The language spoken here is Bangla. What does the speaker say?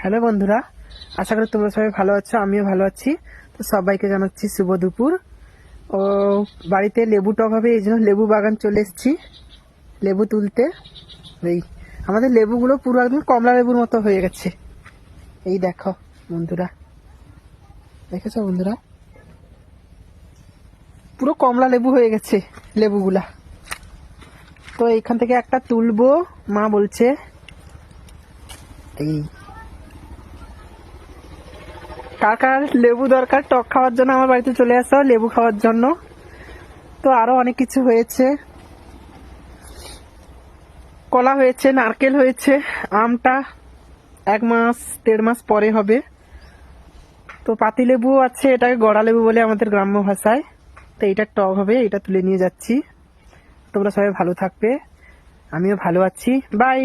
হ্যালো বন্ধুরা, আশা করি তোমরা সবাই ভালো আছো, আমিও ভালো আছি। তো সবাইকে জানাচ্ছি শুভ দুপুর। ও বাড়িতে লেবু টক হবে, এই জন্য লেবু বাগান চলে এসেছি লেবু তুলতে। এই আমাদের লেবুগুলো পুরো একদম কমলা লেবুর মতো হয়ে গেছে। এই দেখো বন্ধুরা, দেখেছো বন্ধুরা, পুরো কমলা লেবু হয়ে গেছে লেবুগুলা। তো এইখান থেকে একটা তুলবো, মা বলছে। এই কার কার লেবু দরকার টক খাওয়ার জন্য আমার বাড়িতে চলে আসো লেবু খাওয়ার জন্য। তো আরো অনেক কিছু হয়েছে, কলা হয়েছে, নারকেল হয়েছে, আমটা 1-1.5 মাস পরে হবে। তো পাতি লেবু আছে, এটাকে গড়া লেবু বলে আমাদের গ্রাম্য ভাষায়। তো এটা টক হবে, এটা তুলে নিয়ে যাচ্ছি। তোমরা সবাই ভালো থাকবে, আমিও ভালো আছি। বাই।